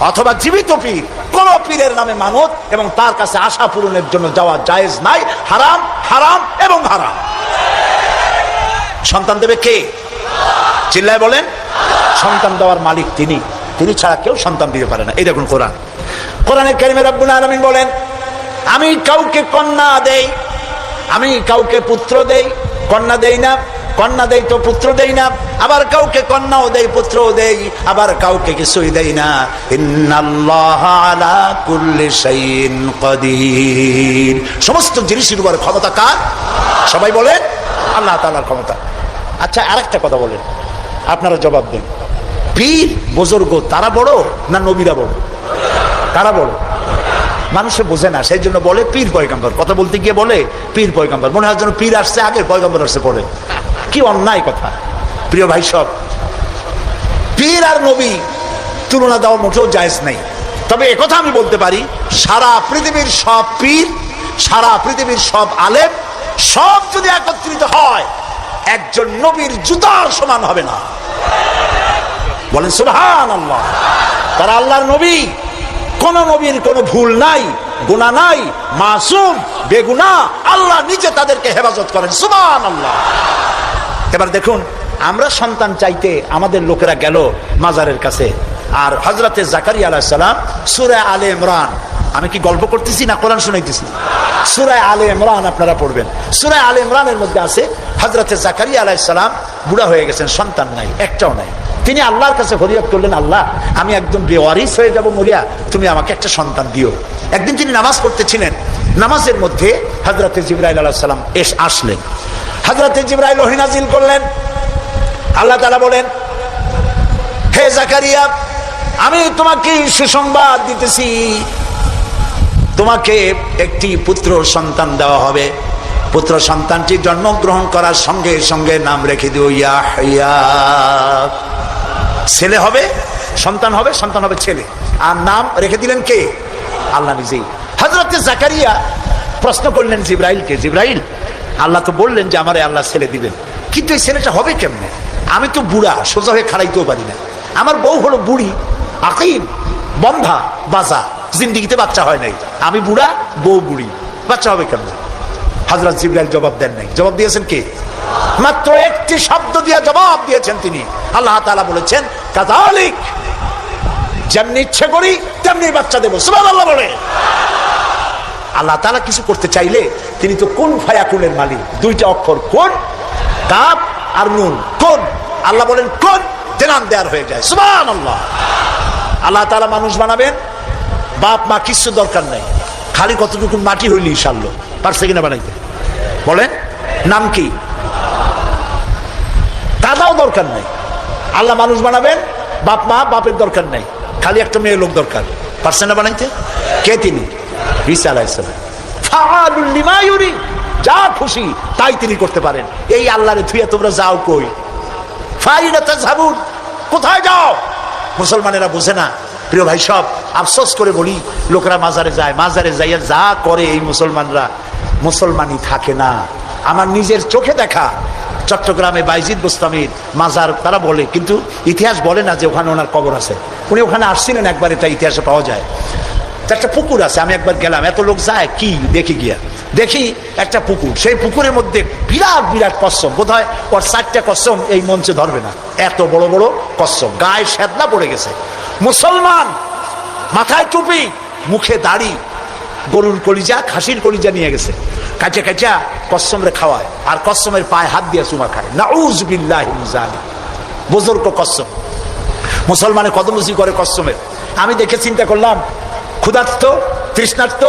অথবা জীবিত পীর, কোন পীরের নামে মানত এবং তার কাছে আশা পূরণের জন্য যাওয়া জায়েজ নাই। হারাম, হারাম এবং হারাম। সন্তান দেবে কে? চিল্লায় বলেন। সন্তান দেওয়ার মালিক তিনি, তিনি ছাড়া কেউ সন্তান দিতে পারে না। এই দেখুন কোরআন, কোরআনে কারিমে রব্বুল আলামিন বলেন আমি কাউকে কন্যা দেই, আমি কাউকে পুত্র দেই, কন্যা দেই না, কন্যা দেই তো পুত্র দেই না, আবার কাউকে কন্যাও দেই পুত্রও দেই, আবার কাউকে কিছুই দেই না। ইন্নাল্লাহা আলা কুল্লি শাইইন কাদির। সমস্ত জিনিসের উপর ক্ষমতা কার? সবাই বলেন আল্লাহ তাআলার ক্ষমতা। আচ্ছা আরেকটা কথা বলেন, আপনারা জবাব দেন। পীর বুজুর্গ তারা বড় না নবীরা বড়? কারা বড়? মানুষে বোঝে না, সেই জন্য বলে পীর পয়গম্বর। কথা বলতে গিয়ে বলে পীর পয়গম্বর, মনে হয় যেন পীর আসছে আগে পয়গম্বর আসছে পরে। কি অন্যায় কথা। প্রিয় ভাই সব, পীর আর নবী তুলনা দেওয়া মোটেও জায়েজ নেই। তবে একথা আমি বলতে পারি, সারা পৃথিবীর সব পীর, সারা পৃথিবীর সব আলেম সব যদি একত্রিত হয় একজন নবীর জুতার সমান হবে না। বলেন সুবহানাল্লাহ। তারা আল্লাহর নবী, কোন নবীর কোনো ভুল নাই, গুনাহ নাই, মাসুম, বেগুনাহ। আল্লাহ নিজে তাদেরকে হেফাজত করেন। সুবহানাল্লাহ। এবার দেখুন, আমরা সন্তান চাইতে আমাদের লোকেরা গেল মাজারের কাছে, আর হযরতে জাকারিয়া আলাইহিস সালাম সূরা আলে ইমরান, আমি কি গল্প করতেছি না কোরআন শুনাইতেছি? সূরা আলে ইমরান আপনারা পড়বেন। সূরা আলে ইমরানের মধ্যে আছে হযরতে জাকারিয়া আলাইহিস সালাম বুড়া হয়ে গেছেন, সন্তান নাই, একটাও নাই। তিনি আল্লাহর কাছে ফরিয়াদ করলেন, আল্লাহ আমি একদম বেওয়ারিস হয়ে যাব মরিয়া, তুমি আমাকে একটা সন্তান দিও। একদিন তিনি নামাজ পড়তেছিলেন, নামাজের মধ্যে হযরতে জিবরাইল আলাইহিস সালাম আসলেন। হযরতে জিবরাইল ওহী নাযিল করলেন। আল্লাহ তাআলা বলেন, হে জাকারিয়া আমি তোমাকে সুসংবাদ দিতেছি, তোমাকে একটি পুত্র সন্তান দেওয়া হবে। পুত্র সন্তানটি জন্মগ্রহণ করার সঙ্গে সঙ্গে নাম রেখে দিও ইয়াহইয়া। ছেলে হবে, সন্তান হবে, সন্তান হবে ছেলে। আর নাম রেখে দিলেন কে? আল্লাহ নিজেই। হযরতে জাকারিয়া প্রশ্ন করলেন জিবরাইলকে, জিবরাইল আল্লাহ তো বললেন যে আমারে আল্লাহ ছেলে দিবেন, কিন্তু এই ছেলেটা হবে কেমনে? আমি তো বুড়া, সোজা হয়ে খাড়াইতেও পারি না, আমার বউ হলো বুড়ি, আকিম, বন্ধা, বাজা, জিন্দিগিতে বাচ্চা হয় নাই। আমি বুড়া, বউ বুড়ি, বাচ্চা হবে কেন? হযরত জিবরাইল জবাব দেন নাই। জবাব দিয়েছেন কে? মাত্র একটি শব্দ দিয়ে জবাব দিয়েছেন তিনি। আল্লাহ তাআলা বলেছেন কাযালিক, যেমনি ইচ্ছে করি তেমনি বাচ্চা দেব। সুবহানাল্লাহ বলে। আল্লাহ তাআলা কিছু করতে চাইলে তিনি তো কুন ফায়াকুনের মালিক। দুইটা অক্ষর, কোন, কাফ আর নুন, কোন। আল্লাহ বলেন কোন, জানান দেয়ার হয়ে যায়। সুবহানাল্লাহ। আল্লাহ তাআলা মানুষ বানাবেন, বাপ মা কিছু দরকার নাই, খালি কতটুকু মাটি হইলি ইনশাআল্লাহ। পারছে কিনা বানাইতে? বলেন নাম কি? দাদাও দরকার নাই। আল্লাহ মানুষ বানাবেন, বাপ মা, বাপের দরকার নাই, খালি একটা মেয়ে লোক দরকার। পারছে না বানাইতে? কে তিনি? ঈসা আলাইহিস সালাম। ফাআলুল লিমা ইউরি, যা খুশি তাই তিনি করতে পারেন। এই আল্লাহরে থুইয়া তোমরা যাও কই? ফাইনা তাযহাবুন, কোথায় যাও? মুসলমানেরা বোঝে না। প্রিয় ভাই, সব আফসোস করে বলি, লোকেরা মাজারে যায়, মাজারে যাইয়া যা করে এই মুসলমানরা, মুসলমানই থাকে না। আমার নিজের চোখে দেখা চট্টগ্রামে বাইজিদ বোস্তামির মাজার তারা বলে, কিন্তু ইতিহাস বলে না যে ওখানে ওনার কবর আছে। উনি ওখানে আসছিলেন একবার, এটা ইতিহাসে পাওয়া যায়। একটা পুকুর আছে, আমি একবার গেলাম, এত লোক যায় কি দেখি, গিয়া দেখি একটা পুকুর। সেই পুকুরের মধ্যে বিরাট বিরাট কচ্ছপ, বোধ হয় ওর 4টা কচ্ছপ এই মঞ্চে ধরবে না, এত বড় বড় কচ্ছপ, গায়ে শ্যাদলা পড়ে গেছে। মুসলমান, মাথায় টুপি, মুখে দাড়ি, গরুর কলিজা, খাসির কলিজা নিয়ে গেছে, কাঁচা কাঁচা কচ্ছমরে খাওয়ায়, আর কচ্ছমের পায়ে হাত দিয়ে চুমা খায়। নাউজ বিল্লাহি মিন যালিক। বুজুর্গ কচ্ছম, মুসলমানের কদমুচি করে কচ্ছমের। আমি দেখে চিন্তা করলাম, ক্ষুধার্ত, তৃষ্ণার্ত,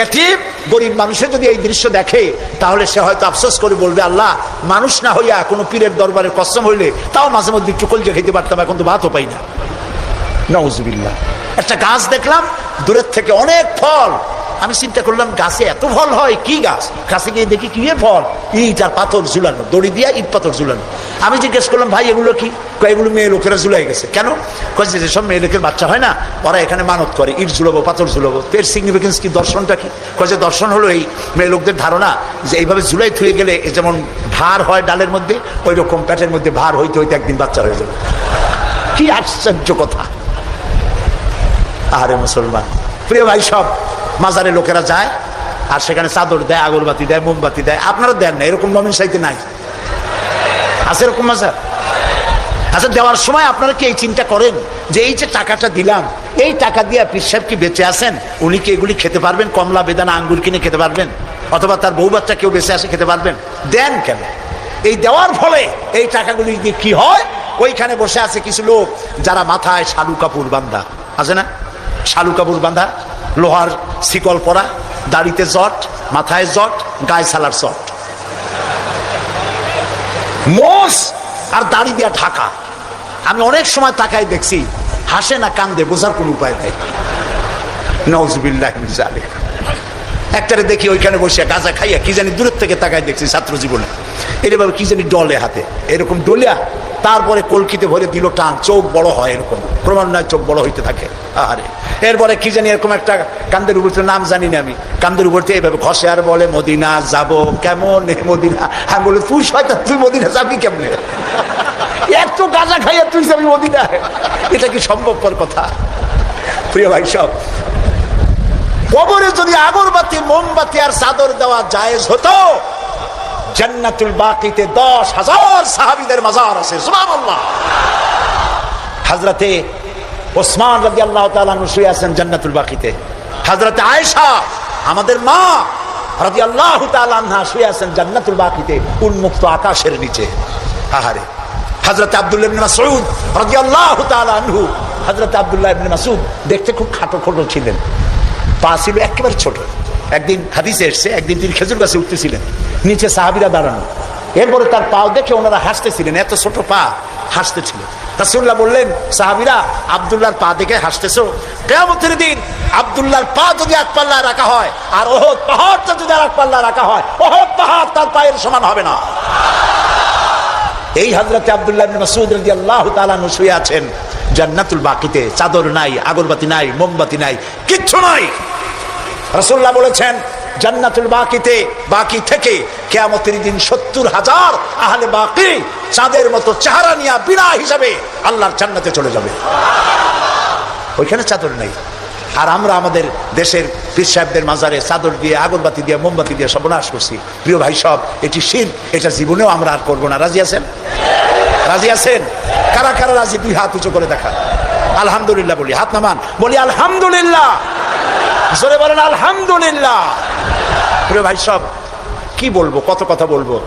এতিম, গরিব মানুষের যদি এই দৃশ্য দেখে, তাহলে সে হয়তো আফসোস করে বলবে, আল্লাহ, মানুষ না হইয়া কোনো পীরের দরবারে কচ্ছম হইলে তাও মাঝে মধ্যে একটু কলিজা খেতে পারতাম, এখন তো ভাতও পাই না। নাউজুবিল্লাহ। একটা গাছ দেখলাম দূরের থেকে, অনেক ফল। আমি চিন্তা করলাম, গাছে এত ফল হয়, কি গাছ? গাছে গিয়ে দেখি কি ফল, ইট আর পাথর ঝুলানো, দড়ি দিয়া ইট পাথর ঝুলানো। আমি জিজ্ঞেস করলাম, ভাই এগুলো কি? এগুলো মেয়ে লোকেরা ঝুলাই গেছে। কেন? কয়েছে যেসব মেয়ে লোকের বাচ্চা হয় না, ওরা এখানে মানত করে, ইট ঝুলাবো, পাথর ঝুলাবো। এর সিগনিফিকেন্স কি, দর্শনটা কি? কয়েছে দর্শন হলো এই, মেয়ে লোকদের ধারণা যে এইভাবে ঝুলাই থুয়ে গেলে যেমন ভার হয় ডালের মধ্যে, ওই রকম পেটের মধ্যে ভার হইতে হইতে একদিন বাচ্চা হয়ে যাবে। কি আশ্চর্য কথা! আরে মুসলমান, প্রিয় ভাই, সব মাজারে লোকেরা যায় আর সেখানে চাদর দেয়, আগরবাতি দেয়, মোমবাতি দেয়। আপনারা দেন না, এরকম মমিন সাইতে নাই? আছে এরকম মাজার? আচ্ছা, দেওয়ার সময় আপনারা কি এই চিন্তা করেন যে এই যে টাকাটা দিলাম, এই টাকা দিয়ে পীর সাহেব কি বেঁচে আছেন? উনি কি এগুলি খেতে পারবেন? কমলা, বেদানা, আঙ্গুর কিনে খেতে পারবেন? অথবা তার বউ বাচ্চা কেউ বেঁচে আসে খেতে পারবেন? দেন কেন? এই দেওয়ার ফলে এই টাকাগুলি দিয়ে কি হয়? ওইখানে বসে আছে কিছু লোক যারা মাথায় শালু কাপড় বান্ধা আছে না, শালু কাপড় বাঁধা, লোহার শিকল পরা, দাড়িতে জট, মাথায় জট, গায়ে সালার চট, মোষ আর দাড়ি দিয়া ঢাকা। আমি অনেক সময় তাকায় দেখছি, হাসে না কান্দে বোঝার কোন উপায় নেই। নাউজুবিল্লাহি মিন যালিক। একটারে দেখি ওইখানে বসে গাঁজা খাইয়া কি জানি দূরের থেকে তাকায় দেখছি, ছাত্র জীবনে এরকম কি জানি ডলে হাতে, এরকম ডলিয়া তারপরে কলকিতে ভরে দিল টান, চোখ বড় হয়, এরকম ক্রমান্বয়ে চোখ বড় হইতে থাকে। আরে এরপরে কি জানি এরকম একটা কান্দের উপর, নাম জানি না আমি, কান্দের উপর এইভাবে ঘষে আর বলে, মদিনা যাব কেমন মদিনা। আমি বলি, তুই শয়তান, তুই মদিনা যাবি কেমনে? এত গাঁজা খাইয়া তুই যাবি মদিনা? এটা কি সম্ভবপর কথা? প্রিয় ভাই, সব কবরে যদি আগরবাতি, মোমবাতি আর চাদর দেওয়া জায়েজ হতো, জান্নাতুল বাকিতে 10,000 সাহাবীদের মাজার আছে। সুবহানাল্লাহ। হযরতে ওসমান রাদিয়াল্লাহু তাআলা আনহু শুয়ে আছেন জান্নাতুল বাকিতে। হযরতে আয়েশা আমাদের মা রাদিয়াল্লাহু তাআলা আনহা শুয়ে আছেন জান্নাতুল বাকিতে, উন্মুক্ত আকাশের নিচে। আহারে, হযরতে আব্দুল্লাহ ইবনে মাসউদ রাদিয়াল্লাহু তাআলা আনহু, হযরতে আব্দুল্লাহ ইবনে মাসউদ দেখতে খুব খাটো খোটো ছিলেন, পা ছিল একেবারে ছোট। একদিন হাদিসে এসেছে, একদিন তিনি খেজুর গাছে উঠতেছিলেন, নিচে সাহাবীরা দাঁড়ানো, এরপরে তার পাও দেখে ওনারা হাসতেছিলেন, এত ছোট পা, হাসতেছিল। রাসূলুল্লাহ বললেন, সাহাবীরা, আব্দুল্লাহর পা দেখে হাসতেছো? কিয়ামতের দিন আব্দুল্লাহর পা যদি এক পাল্লায় রাখা হয় আর ওহদ পাহাড়টা যদি আর এক পাল্লায় রাখা হয়, ওহদ পাহাড় তার পায়ের সমান হবে না। এই হযরতে আব্দুল্লাহ ইবনে মাসউদ রাদিয়াল্লাহু তাআলা আনহু শুয়ে আছেন জান্নাতুল বাকিতে, চাদর নাই, আগরবাতি নাই, মোমবাতি নাই, কিচ্ছু নাই। রাসূলুল্লাহ বলেছেন, জান্নাতুল বাকিতে, বাকি থেকে কিয়ামতের দিন 70,000 আহলে বাকি চাঁদের মতো চেহারা নিয়ে বিনা হিসাবে আল্লাহর জান্নাতে চলে যাবে। ওইখানে চাদর নেই। আর আমরা আমাদের দেশের পীর সাহেবদের মাজারে চাদর দিয়ে, আগরবাতি দিয়ে, মোমবাতি দিয়ে সর্বনাশ করছি। প্রিয় ভাই সব, এটি শিরক, এটা জীবনেও আমরা আর করবো না। রাজি আছেন? রাজি আছেন? কারা কারা রাজি? দুই হাত উঁচু করে দেখা। আলহামদুলিল্লাহ বলি, হাত নামান, বলি আলহামদুলিল্লাহ, জোরে বলেন আলহামদুলিল্লাহ। প্রিয় ভাই সব, কি বলবো, কত কথা বলবো।